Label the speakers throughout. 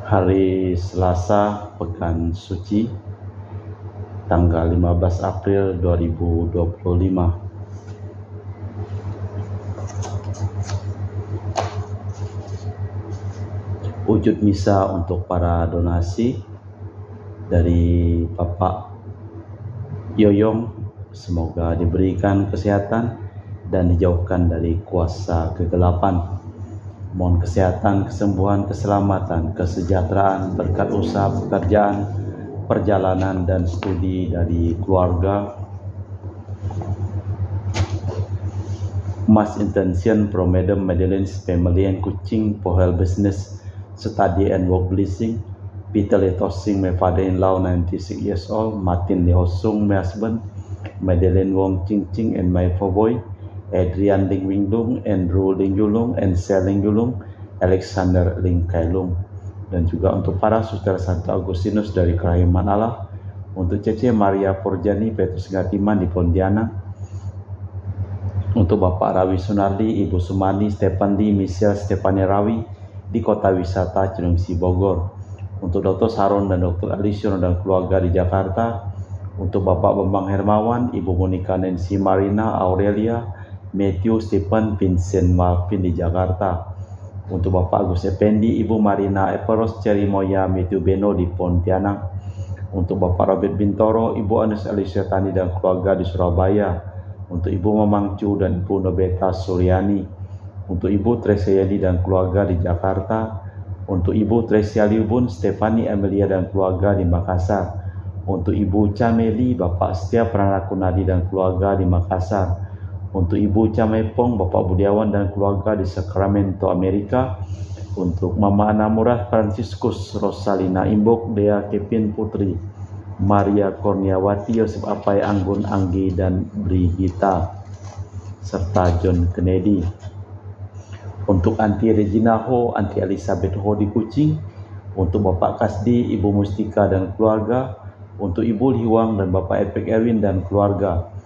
Speaker 1: Hari Selasa Pekan Suci tanggal 15 April 2025. Wujud misa untuk para donasi dari Bapak Yoyong, semoga diberikan kesehatan dan dijauhkan dari kuasa kegelapan. Mohon kesehatan, kesembuhan, keselamatan, kesejahteraan, berkat usaha pekerjaan, perjalanan dan studi dari keluarga. Mass intention from Madam Madeleine's family and Kuching for her business, study and work blessing. Peter Lee Tosing, my father-in-law, 96 years old. Martin Lee Hosung, my husband. Madeleine Wong Ching Ching and my four boy. Adrian Ling Wing Lung, Andrew Ling Yulung, and Sel Ling Yulung, Alexander Ling Kai Lung. Dan juga untuk para saudara Santo Agustinus dari Kerahiman Allah, untuk Cece Maria Porjani, Petrus Gatiman di Pontianak, untuk Bapak Rawi Sunardi, Ibu Sumani, Stefan Lee, Michelle Stefani Rawi di Kota Wisata Cilengsi Bogor, untuk Dr. Saron dan Dr. Alision dan keluarga di Jakarta, untuk Bapak Bambang Hermawan, Ibu Monica Nancy Marina Aurelia, Matthew Stephen Vincent Marvin di Jakarta, untuk Bapak Agus Effendi, Ibu Marina Eperos Cherry Moya, Matthew Beno di Pontianak, untuk Bapak Robert Bintoro, Ibu Anus Alicia Tani dan keluarga di Surabaya, untuk Ibu Mamang Chu dan Ibu Nobeta Suryani, untuk Ibu Tresia Yadi dan keluarga di Jakarta, untuk Ibu Tresia Liubun, Stefani Amelia dan keluarga di Makassar, untuk Ibu Cameli, Bapak Setia Pranakunadi dan keluarga di Makassar, untuk Ibu Camepong, Bapak Budiawan dan keluarga di Sacramento, Amerika, untuk Mama Anamurah Franciscus Rosalina Imbok, Dea Kevin Putri, Maria Kurniawati, Yosef Apai Anggun Anggi dan Brigita, serta John Kennedy. Untuk Anti Regina Ho, Anti Elizabeth Ho di Kuching, untuk Bapak Kasdi, Ibu Mustika dan keluarga, untuk Ibu Liwang dan Bapak Epek Erwin dan keluarga.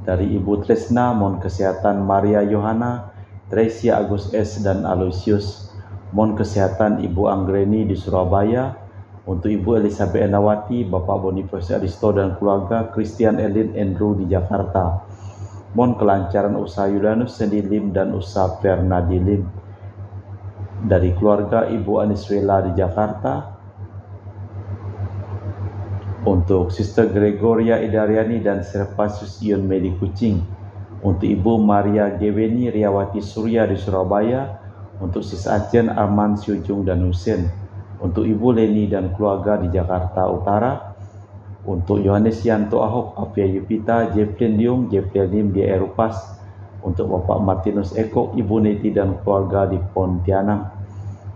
Speaker 1: Dari Ibu Tresna, mohon kesehatan Maria Yohana, Tresia Agus S dan Aloysius. Mohon kesehatan Ibu Anggreni di Surabaya, untuk Ibu Elizabeth Enawati, Bapak Boniface Aristo dan keluarga, Christian Elin Andrew di Jakarta. Mohon kelancaran usaha Yulianus Sendi Lim dan usaha Fernadi Lim. Dari keluarga Ibu Aniswela di Jakarta, untuk Sister Gregoria Idariani dan Servasius Ion Medi Kuching, untuk Ibu Maria Geweni Riawati Surya di Surabaya, untuk Sis Acen Arman Syujung dan Husin, untuk Ibu Leni dan keluarga di Jakarta Utara, untuk Yohanes Yanto Ahok, Afia Yupita, Jeffrey Liung, Jeffrey Lim di Erupas, untuk Bapak Martinus Eko, Ibu Neti dan keluarga di Pontianak,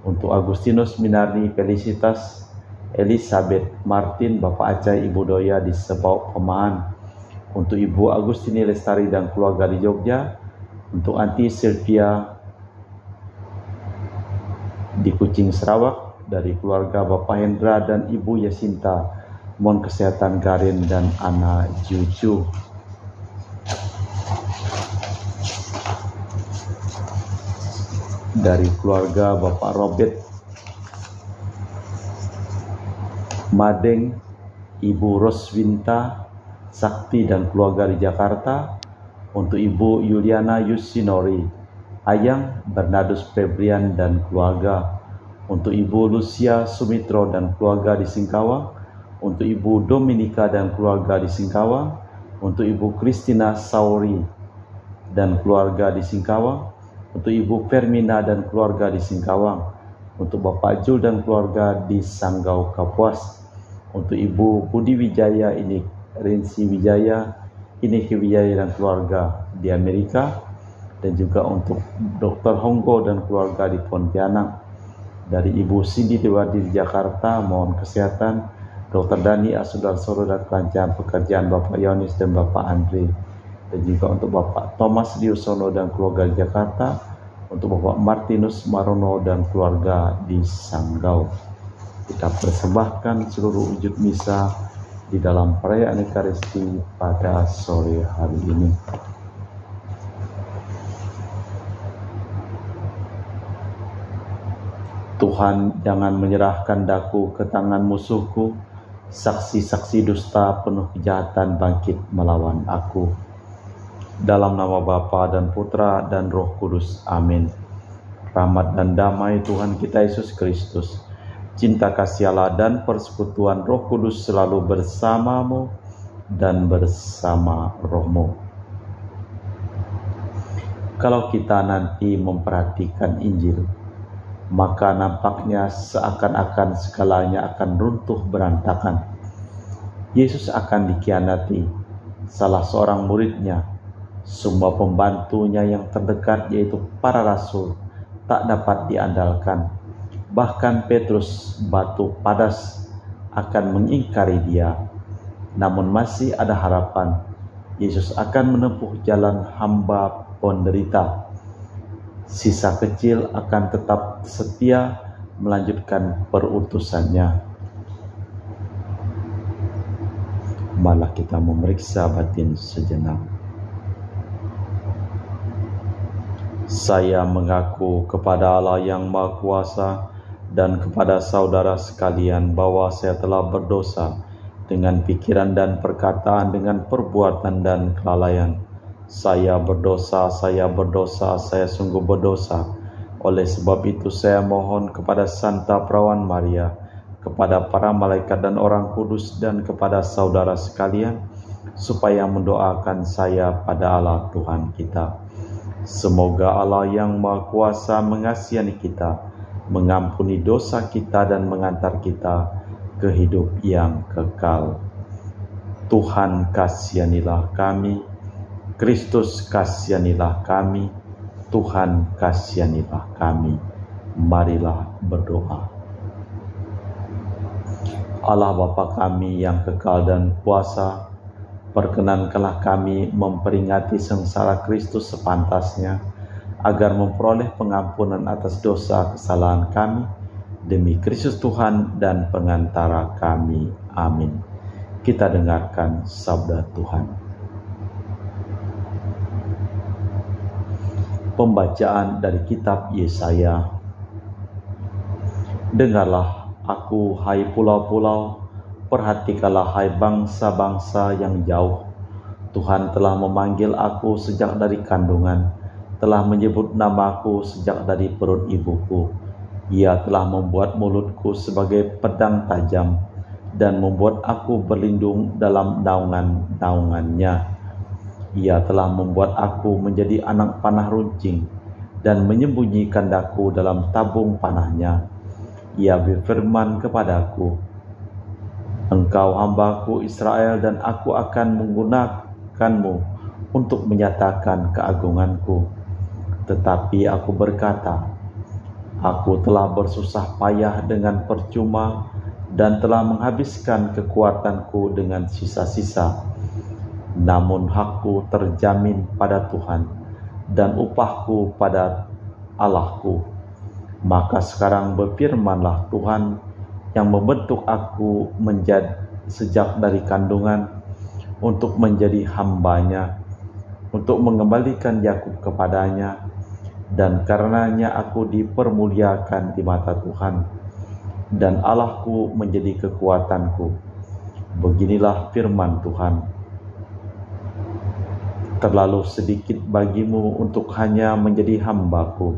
Speaker 1: untuk Agustinus Minarni Felicitas, Elizabeth Martin, Bapak Acai, Ibu Doya di Sebau Pemahan, untuk Ibu Agustini Lestari dan keluarga di Jogja, untuk Anti Sylvia di Kuching Sarawak, dari keluarga Bapak Hendra dan Ibu Yasinta, mohon kesehatan Garin dan Ana Juju. Dari keluarga Bapak Robert Madeng, Ibu Roswinta Sakti dan keluarga di Jakarta, untuk Ibu Yuliana Yusinori Ayang, Bernardus Febrian dan keluarga, untuk Ibu Lucia Sumitro dan keluarga di Singkawang, untuk Ibu Dominika dan keluarga di Singkawang, untuk Ibu Christina Sauri dan keluarga di Singkawang, untuk Ibu Fermina dan keluarga di Singkawang, untuk Bapak Jul dan keluarga di Sanggau Kapuas, untuk Ibu Budi Wijaya, ini Rinsi Wijaya, Iniki Wijaya dan keluarga di Amerika, dan juga untuk Dr. Honggo dan keluarga di Pontianak. Dari Ibu Cindy Dewadi di Jakarta, mohon kesehatan Dr. Dani Asudarsoro dan kelancaran pekerjaan Bapak Yonis dan Bapak Andre. Dan juga untuk Bapak Thomas Diusono dan keluarga di Jakarta, untuk Bapak Martinus Marono dan keluarga di Sanggau. Kita persembahkan seluruh wujud misa di dalam perayaan Ekaristi pada sore hari ini. Tuhan, jangan menyerahkan daku ke tangan musuhku, saksi-saksi dusta penuh kejahatan bangkit melawan aku. Dalam nama Bapa dan Putra dan Roh Kudus. Amin. Rahmat dan damai Tuhan kita Yesus Kristus, cinta kasih Allah dan persekutuan Roh Kudus selalu bersamamu dan bersama rohmu. Kalau kita nanti memperhatikan Injil, maka nampaknya seakan-akan segalanya akan runtuh berantakan. Yesus akan dikhianati, salah seorang muridnya, semua pembantunya yang terdekat yaitu para rasul tak dapat diandalkan. Bahkan Petrus, batu padas, akan mengingkari dia. Namun masih ada harapan. Yesus akan menempuh jalan hamba penderita. Sisa kecil akan tetap setia melanjutkan perutusannya. Malah kita memeriksa batin sejenak. Saya mengaku kepada Allah yang Maha Kuasa dan kepada saudara sekalian bahwa saya telah berdosa dengan pikiran dan perkataan, dengan perbuatan dan kelalaian. Saya berdosa, saya sungguh berdosa. Oleh sebab itu saya mohon kepada Santa Perawan Maria, kepada para malaikat dan orang kudus, dan kepada saudara sekalian, supaya mendoakan saya pada Allah Tuhan kita. Semoga Allah yang Maha Kuasa mengasihi kita, mengampuni dosa kita dan mengantar kita ke hidup yang kekal. Tuhan kasihanilah kami, Kristus kasihanilah kami, Tuhan kasihanilah kami. Marilah berdoa. Allah Bapa kami yang kekal dan kuasa, perkenankanlah kami memperingati sengsara Kristus sepantasnya, agar memperoleh pengampunan atas dosa kesalahan kami, demi Kristus Tuhan dan pengantara kami. Amin. Kita dengarkan sabda Tuhan. Pembacaan dari kitab Yesaya. Dengarlah aku, hai pulau-pulau, perhatikanlah hai bangsa-bangsa yang jauh. Tuhan telah memanggil aku sejak dari kandungan, telah menyebut namaku sejak dari perut ibuku. Ia telah membuat mulutku sebagai pedang tajam dan membuat aku berlindung dalam naungan-naungannya. Ia telah membuat aku menjadi anak panah runcing dan menyembunyikan daku dalam tabung panahnya. Ia berfirman kepadaku, engkau hambaku Israel, dan aku akan menggunakanmu untuk menyatakan keagunganku. Tetapi aku berkata, aku telah bersusah payah dengan percuma dan telah menghabiskan kekuatanku dengan sisa-sisa. Namun hakku terjamin pada Tuhan dan upahku pada Allahku. Maka sekarang berfirmanlah Tuhan yang membentuk aku sejak dari kandungan untuk menjadi hambanya, untuk mengembalikan Yakub kepadanya, dan karenanya aku dipermuliakan di mata Tuhan, dan Allahku menjadi kekuatanku. Beginilah firman Tuhan. Terlalu sedikit bagimu untuk hanya menjadi hambaku,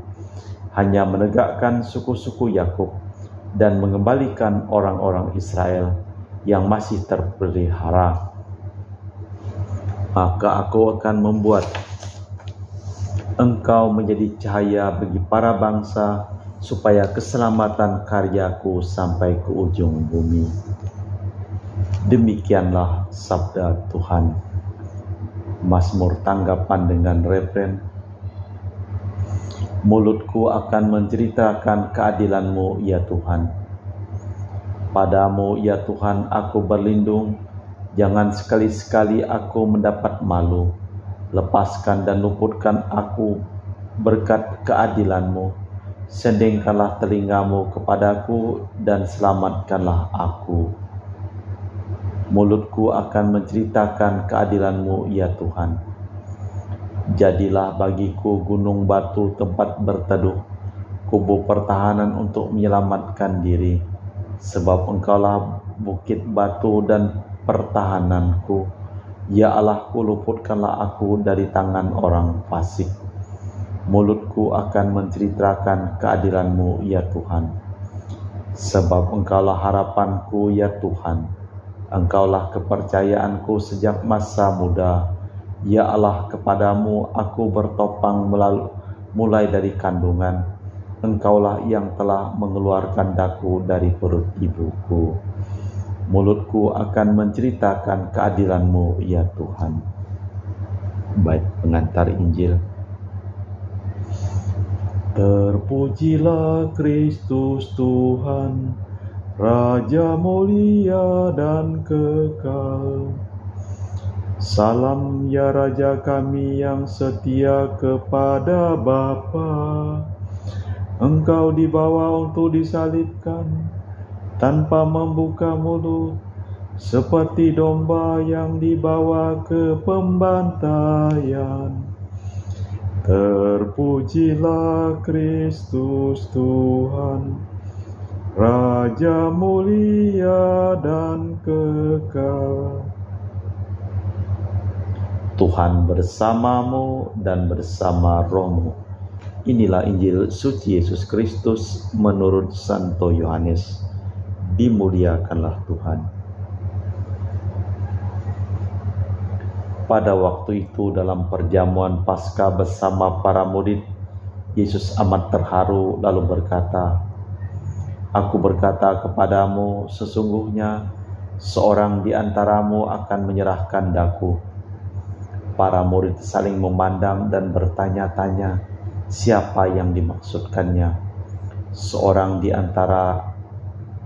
Speaker 1: hanya menegakkan suku-suku Yakub dan mengembalikan orang-orang Israel yang masih terpelihara. Maka aku akan membuat engkau menjadi cahaya bagi para bangsa, supaya keselamatan karyaku sampai ke ujung bumi. Demikianlah sabda Tuhan. Mazmur tanggapan dengan refren. Mulutku akan menceritakan keadilan-Mu, ya Tuhan. Padamu, ya Tuhan, aku berlindung. Jangan sekali-sekali aku mendapat malu. Lepaskan dan luputkan aku berkat keadilan-Mu. Sendingkanlah telingamu kepadaku dan selamatkanlah aku. Mulutku akan menceritakan keadilan-Mu, ya Tuhan. Jadilah bagiku gunung batu tempat berteduh, kubu pertahanan untuk menyelamatkan diri, sebab Engkaulah bukit batu dan pertahananku. Ya Allahku, luputkanlah aku dari tangan orang fasik. Mulutku akan menceritakan keadilan-Mu, ya Tuhan. Sebab Engkaulah harapanku, ya Tuhan. Engkaulah kepercayaanku sejak masa muda. Ya Allah, kepadamu aku bertopang mulai dari kandungan. Engkaulah yang telah mengeluarkan daku dari perut ibuku. Mulutku akan menceritakan keadilan-Mu, ya Tuhan. Bait pengantar Injil. Terpujilah Kristus Tuhan, Raja mulia dan kekal. Salam ya Raja kami yang setia kepada Bapa. Engkau dibawa untuk disalibkan tanpa membuka mulut, seperti domba yang dibawa ke pembantaian. Terpujilah Kristus Tuhan, Raja mulia dan kekal. Tuhan bersamamu dan bersama rohmu. Inilah Injil suci Yesus Kristus menurut Santo Yohanes. Dimuliakanlah Tuhan. Pada waktu itu dalam perjamuan Paskah bersama para murid, Yesus amat terharu lalu berkata, Aku berkata kepadamu, sesungguhnya seorang di antaramu akan menyerahkan daku. Para murid saling memandang dan bertanya-tanya, siapa yang dimaksudkannya? Seorang di antara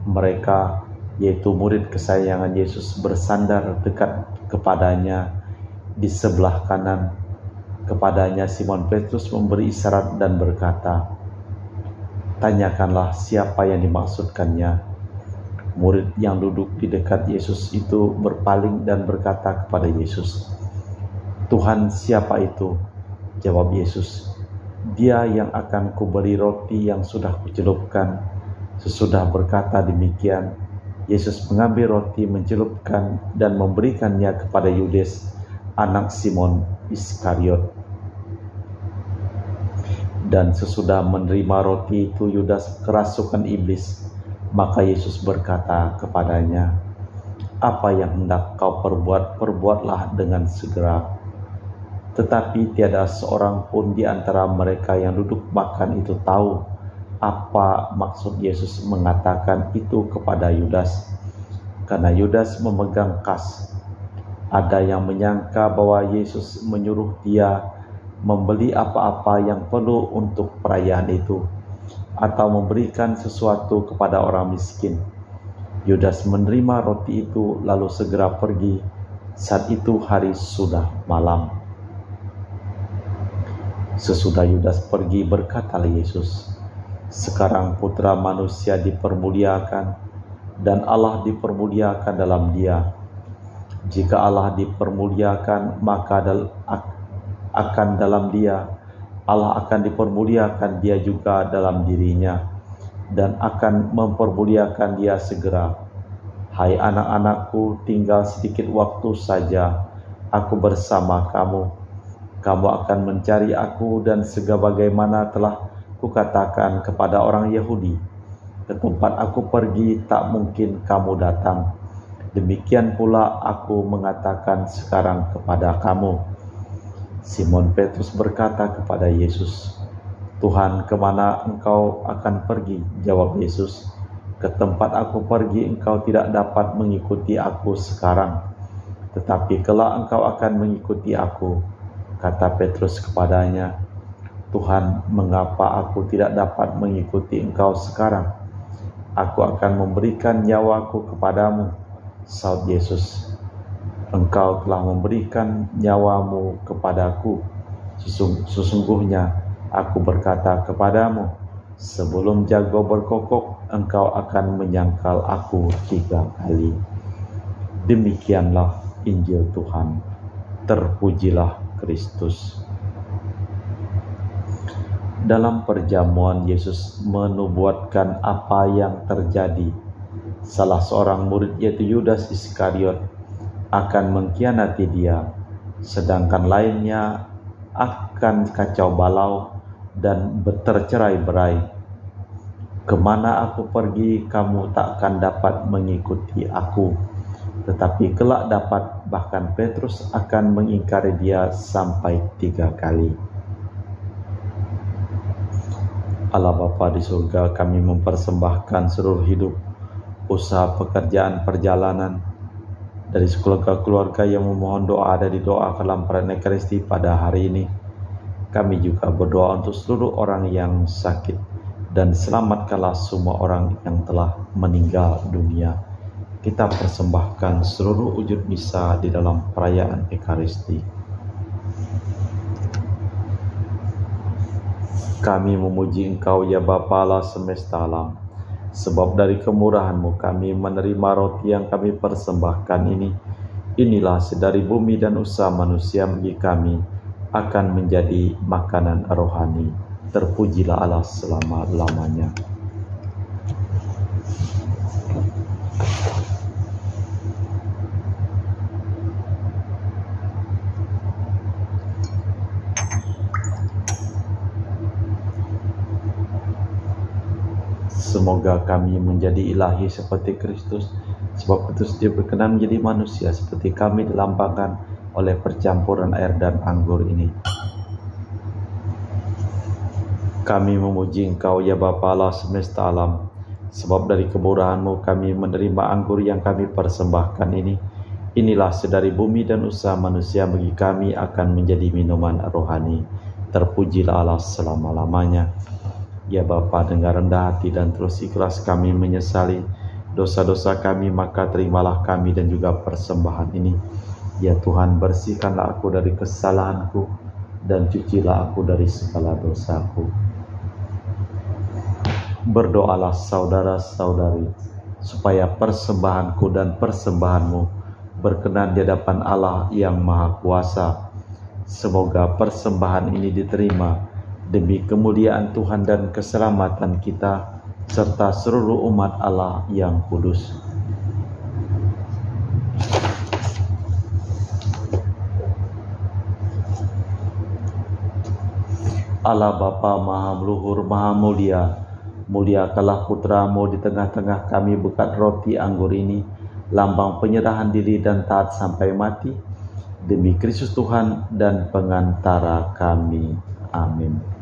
Speaker 1: mereka, yaitu murid kesayangan Yesus, bersandar dekat kepadanya di sebelah kanan. Kepadanya Simon Petrus memberi isyarat dan berkata, tanyakanlah siapa yang dimaksudkannya. Murid yang duduk di dekat Yesus itu berpaling dan berkata kepada Yesus, Tuhan, siapa itu? Jawab Yesus, Dia yang akan kuberi roti yang sudah kucelupkan. Sesudah berkata demikian, Yesus mengambil roti, mencelupkan dan memberikannya kepada Yudas, anak Simon Iskariot. Dan sesudah menerima roti itu, Yudas kerasukan iblis. Maka Yesus berkata kepadanya, apa yang hendak kau perbuat, perbuatlah dengan segera. Tetapi tiada seorang pun di antara mereka yang duduk makan itu tahu apa maksud Yesus mengatakan itu kepada Yudas, karena Yudas memegang kas. Ada yang menyangka bahwa Yesus menyuruh dia membeli apa-apa yang perlu untuk perayaan itu, atau memberikan sesuatu kepada orang miskin. Yudas menerima roti itu lalu segera pergi. Saat itu hari sudah malam. Sesudah Yudas pergi, berkatalah Yesus, sekarang Putra Manusia dipermuliakan dan Allah dipermuliakan dalam Dia. Jika Allah dipermuliakan, maka akan dalam Dia, Allah akan dipermuliakan Dia juga dalam dirinya, dan akan mempermuliakan Dia segera. Hai anak-anakku, tinggal sedikit waktu saja aku bersama kamu. Kamu akan mencari aku, dan sebagaimana telah kukatakan kepada orang Yahudi, ke tempat aku pergi tak mungkin kamu datang. Demikian pula aku mengatakan sekarang kepada kamu. Simon Petrus berkata kepada Yesus, Tuhan, kemana engkau akan pergi? Jawab Yesus, ke tempat aku pergi engkau tidak dapat mengikuti aku sekarang, tetapi kelak engkau akan mengikuti aku. Kata Petrus kepadanya, Tuhan, mengapa aku tidak dapat mengikuti engkau sekarang? Aku akan memberikan nyawaku kepadamu. Saud Yesus, engkau telah memberikan nyawamu kepadaku. Sesungguhnya aku berkata kepadamu, sebelum jago berkokok, engkau akan menyangkal aku 3 kali. Demikianlah Injil Tuhan. Terpujilah Kristus. Dalam perjamuan Yesus menubuatkan apa yang terjadi. Salah seorang murid yaitu Yudas Iskariot akan mengkhianati dia, sedangkan lainnya akan kacau balau dan bercerai-berai. Kemana aku pergi, kamu takkan dapat mengikuti aku. Tetapi kelak dapat, bahkan Petrus akan mengingkari dia sampai 3 kali. Allah Bapa di surga, kami mempersembahkan seluruh hidup, usaha, pekerjaan, perjalanan dari keluarga-keluarga yang memohon doa dari doa dalam perayaan Ekaristi pada hari ini. Kami juga berdoa untuk seluruh orang yang sakit, dan selamatkanlah semua orang yang telah meninggal dunia. Kita persembahkan seluruh wujud misa di dalam perayaan Ekaristi. Kami memuji Engkau ya Bapa Allah semesta alam, sebab dari kemurahan-Mu kami menerima roti yang kami persembahkan ini. Inilah sedari bumi dan usaha manusia bagi kami akan menjadi makanan rohani. Terpujilah Allah selama-lamanya. Semoga kami menjadi ilahi seperti Kristus, sebab Kristus dia berkenan menjadi manusia seperti kami dilambangkan oleh percampuran air dan anggur ini. Kami memuji Engkau ya Bapa Allah semesta alam, sebab dari kemurahan-Mu kami menerima anggur yang kami persembahkan ini. Inilah sedari bumi dan usaha manusia bagi kami akan menjadi minuman rohani. Terpujilah Allah selama-lamanya. Ya Bapa, dengan rendah hati dan terus ikhlas kami menyesali dosa-dosa kami, maka terimalah kami dan juga persembahan ini. Ya Tuhan, bersihkanlah aku dari kesalahanku dan cucilah aku dari segala dosaku. Berdoalah saudara-saudari, supaya persembahanku dan persembahanmu berkenan di hadapan Allah yang Maha Kuasa. Semoga persembahan ini diterima demi kemuliaan Tuhan dan keselamatan kita, serta seluruh umat Allah yang kudus. Allah Bapa Maha Luhur, Maha Mulia, muliakanlah Putra-Mu di tengah-tengah kami berkat roti anggur ini, lambang penyerahan diri dan taat sampai mati, demi Kristus Tuhan dan pengantara kami. Amin.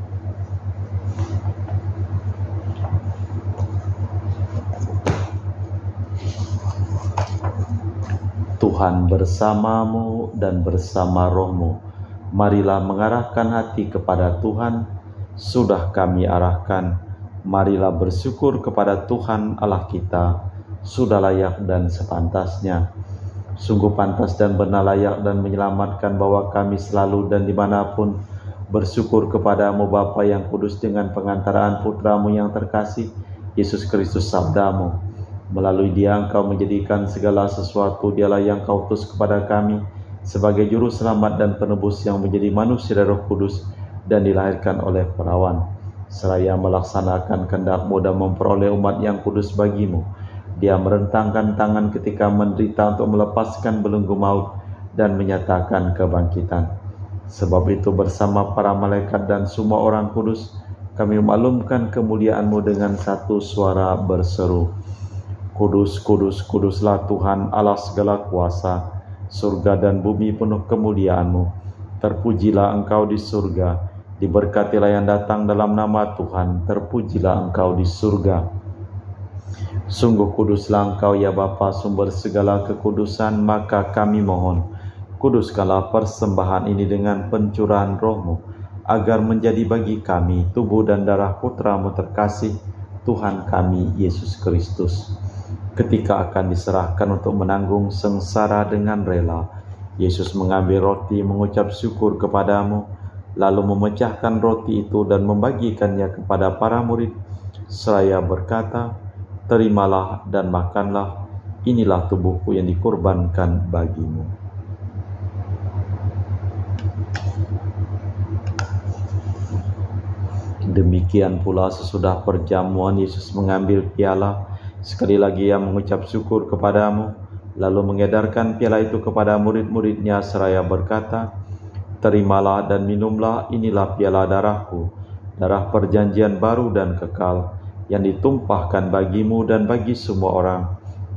Speaker 1: Tuhan bersamamu dan bersama rohmu. Marilah mengarahkan hati kepada Tuhan. Sudah kami arahkan. Marilah bersyukur kepada Tuhan Allah kita. Sudah layak dan sepantasnya. Sungguh pantas dan benar, layak dan menyelamatkan bahwa kami selalu dan dimanapun bersyukur kepadamu Bapa yang kudus, dengan pengantaraan Putra-Mu yang terkasih, Yesus Kristus Sabda-Mu. Melalui Dia Engkau menjadikan segala sesuatu. Dialah yang Kau utus kepada kami sebagai juru selamat dan penebus yang menjadi manusia dari Roh Kudus dan dilahirkan oleh perawan, seraya melaksanakan kehendak-Mu dan memperoleh umat yang kudus bagi-Mu. Dia merentangkan tangan ketika menderita untuk melepaskan belenggu maut dan menyatakan kebangkitan. Sebab itu bersama para malaikat dan semua orang kudus, kami memaklumkan kemuliaan-Mu dengan satu suara berseru, Kudus, kudus, kuduslah Tuhan Allah segala kuasa, surga dan bumi penuh kemuliaan-Mu. Terpujilah Engkau di surga, diberkatilah yang datang dalam nama Tuhan, terpujilah Engkau di surga. Sungguh kuduslah Engkau ya Bapa, sumber segala kekudusan, maka kami mohon, kuduskanlah persembahan ini dengan pencurahan Roh-Mu, agar menjadi bagi kami tubuh dan darah Putra-Mu terkasih, Tuhan kami Yesus Kristus. Ketika akan diserahkan untuk menanggung sengsara dengan rela, Yesus mengambil roti, mengucap syukur kepadamu, lalu memecahkan roti itu dan membagikannya kepada para murid, seraya berkata, terimalah dan makanlah, inilah tubuhku yang dikorbankan bagimu. Demikian pula sesudah perjamuan Yesus mengambil piala, sekali lagi ia mengucap syukur kepadamu, lalu mengedarkan piala itu kepada murid-muridnya seraya berkata, "Terimalah dan minumlah, inilah piala darahku, darah perjanjian baru dan kekal, yang ditumpahkan bagimu dan bagi semua orang,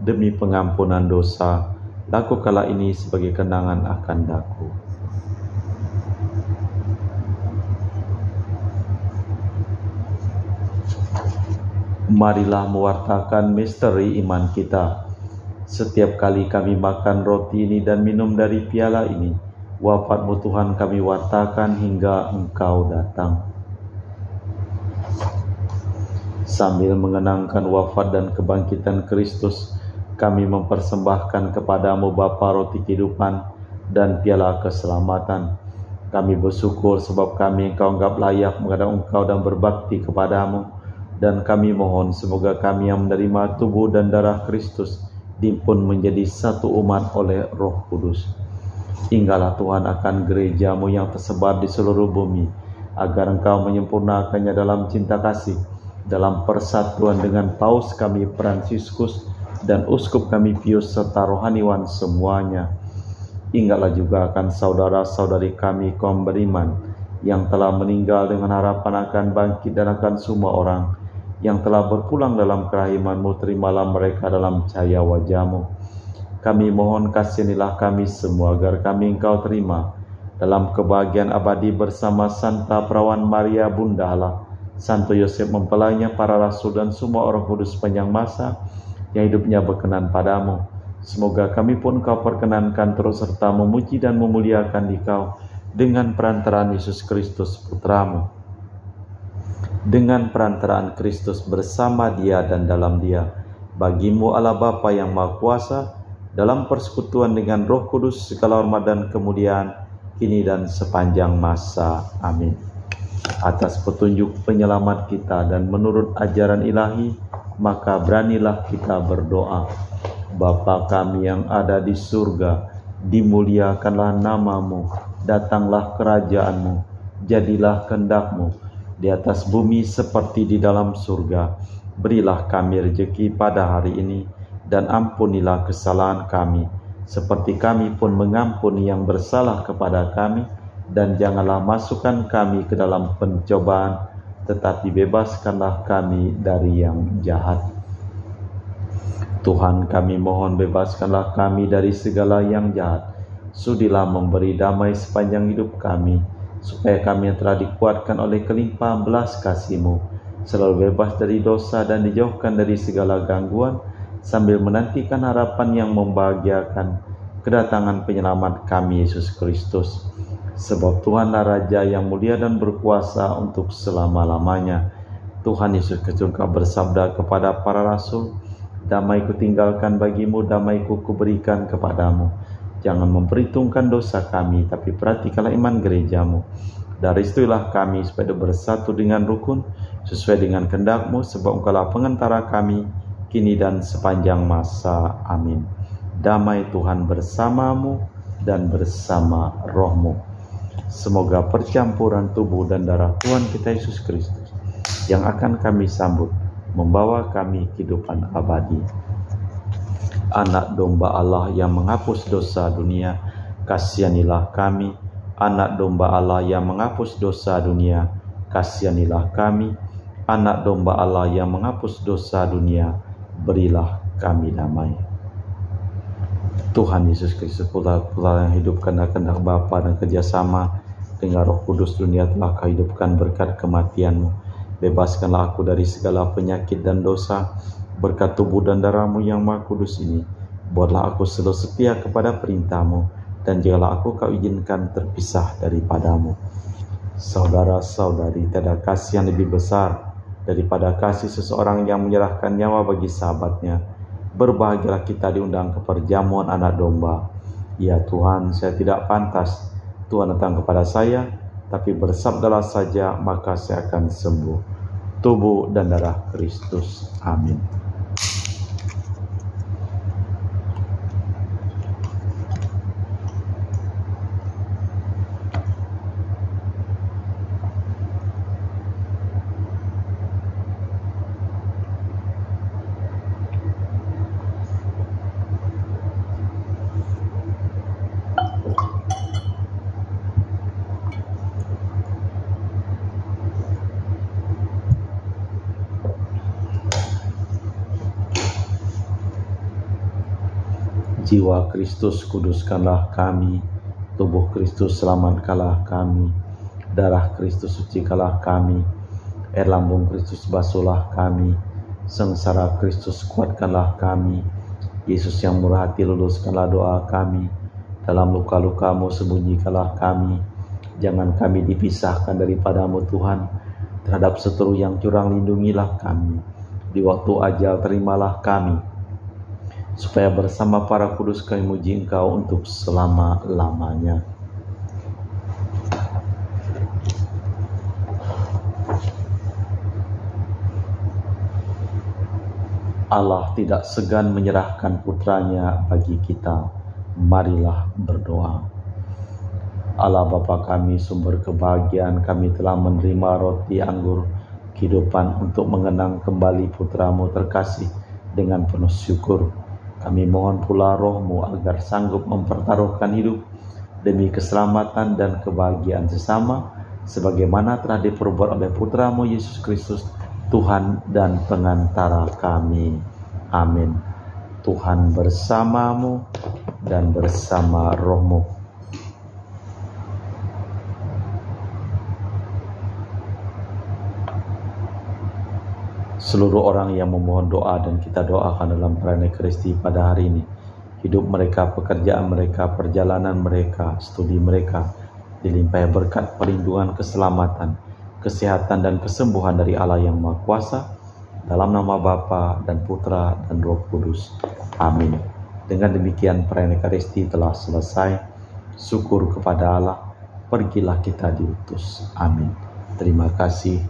Speaker 1: demi pengampunan dosa. Lakukanlah ini sebagai kenangan akan daku." Marilah mewartakan misteri iman kita. Setiap kali kami makan roti ini dan minum dari piala ini, wafat-Mu Tuhan kami wartakan hingga Engkau datang. Sambil mengenangkan wafat dan kebangkitan Kristus, kami mempersembahkan kepadamu Bapa roti kehidupan dan piala keselamatan. Kami bersyukur sebab kami Engkau anggap layak menghadap Engkau dan berbakti kepadamu. Dan kami mohon semoga kami yang menerima tubuh dan darah Kristus dimpun menjadi satu umat oleh Roh Kudus. Tinggallah Tuhan akan gereja-Mu yang tersebar di seluruh bumi, agar Engkau menyempurnakannya dalam cinta kasih, dalam persatuan dengan Paus kami Fransiskus dan Uskup kami Pius serta rohaniwan semuanya. Ingatlah juga akan saudara-saudari kami kaum beriman yang telah meninggal dengan harapan akan bangkit dan akan semua orang yang telah berpulang dalam kerahiman-Mu, terimalah mereka dalam cahaya wajah-Mu. Kami mohon kasihanilah kami semua agar kami Engkau terima dalam kebahagiaan abadi bersama Santa Perawan Maria Bunda Allah, Santo Yosef mempelainya, para rasul dan semua orang kudus sepanjang masa yang hidupnya berkenan padamu. Semoga kami pun Kau perkenankan terus serta memuji dan memuliakan Dikau dengan perantaraan Yesus Kristus Putra-Mu. Dengan perantaraan Kristus bersama Dia dan dalam Dia, bagi-Mu Allah Bapa yang Maha Kuasa, dalam persekutuan dengan Roh Kudus, segala hormat dan kemuliaan kini dan sepanjang masa. Amin. Atas petunjuk penyelamat kita dan menurut ajaran ilahi, maka beranilah kita berdoa. Bapa kami yang ada di surga, dimuliakanlah nama-Mu, datanglah kerajaan-Mu, jadilah kehendak-Mu di atas bumi seperti di dalam surga. Berilah kami rezeki pada hari ini, dan ampunilah kesalahan kami, seperti kami pun mengampuni yang bersalah kepada kami. Dan janganlah masukkan kami ke dalam pencobaan, tetapi bebaskanlah kami dari yang jahat. Tuhan, kami mohon bebaskanlah kami dari segala yang jahat. Sudilah memberi damai sepanjang hidup kami, supaya kami yang telah dikuatkan oleh kelimpahan belas kasih-Mu selalu bebas dari dosa dan dijauhkan dari segala gangguan, sambil menantikan harapan yang membahagiakan, kedatangan penyelamat kami Yesus Kristus. Sebab Tuhanlah Raja yang mulia dan berkuasa untuk selama-lamanya. Tuhan Yesus Kristus bersabda kepada para rasul, "Damai kutinggalkan bagimu, damai kuberikan kepadamu. Jangan memperhitungkan dosa kami, tapi perhatikanlah iman gereja-Mu. Dari situlah kami supaya bersatu dengan rukun, sesuai dengan kehendak-Mu, sebab Engkaulah pengantara kami, kini dan sepanjang masa. Amin." Damai Tuhan bersamamu dan bersama roh-Mu. Semoga percampuran tubuh dan darah Tuhan kita Yesus Kristus yang akan kami sambut membawa kami kehidupan abadi. Anak domba Allah yang menghapus dosa dunia, kasihanilah kami. Anak domba Allah yang menghapus dosa dunia, kasihanilah kami. Anak domba Allah yang menghapus dosa dunia, berilah kami damai. Tuhan Yesus Kristus pula yang hidupkan kehendak Bapa dan kerjasama dengan Roh Kudus, dunia telah Kau hidupkan berkat kematian-Mu. Bebaskanlah aku dari segala penyakit dan dosa, berkat tubuh dan darah-Mu yang Maha Kudus ini. Buatlah aku selalu setia kepada perintah-Mu, dan janganlah aku Kau izinkan terpisah daripada-Mu. Saudara-saudari, tiada kasih yang lebih besar daripada kasih seseorang yang menyerahkan nyawa bagi sahabatnya. Berbahagialah kita diundang ke perjamuan anak domba. Ya Tuhan, saya tidak pantas Tuhan datang kepada saya, tapi bersabdalah saja, maka saya akan sembuh. Tubuh dan darah Kristus. Amin. Jiwa Kristus kuduskanlah kami, tubuh Kristus selamatkanlah kami, darah Kristus sucikanlah kami, air lambung Kristus basuhlah kami, sengsara Kristus kuatkanlah kami, Yesus yang murah hati luluskanlah doa kami, dalam luka-lukamu sembunyikanlah kami, jangan kami dipisahkan daripadamu Tuhan, terhadap seteru yang curang lindungilah kami, di waktu ajal terimalah kami, supaya bersama para kudus kami muji Engkau untuk selama-lamanya. Allah tidak segan menyerahkan putranya bagi kita. Marilah berdoa. Allah Bapa kami, sumber kebahagiaan, kami telah menerima roti anggur kehidupan untuk mengenang kembali putramu terkasih dengan penuh syukur. Kami mohon pula roh-Mu agar sanggup mempertaruhkan hidup demi keselamatan dan kebahagiaan sesama, sebagaimana telah diperbuat oleh putramu Yesus Kristus, Tuhan dan pengantara kami. Amin. Tuhan bersamamu dan bersama roh-Mu. Seluruh orang yang memohon doa dan kita doakan dalam perayaan Ekaristi pada hari ini, hidup mereka, pekerjaan mereka, perjalanan mereka, studi mereka, dilimpahi berkat perlindungan, keselamatan, kesehatan dan kesembuhan dari Allah yang Maha Kuasa, dalam nama Bapa dan Putra dan Roh Kudus. Amin. Dengan demikian perayaan Ekaristi telah selesai. Syukur kepada Allah, pergilah kita diutus. Amin. Terima kasih.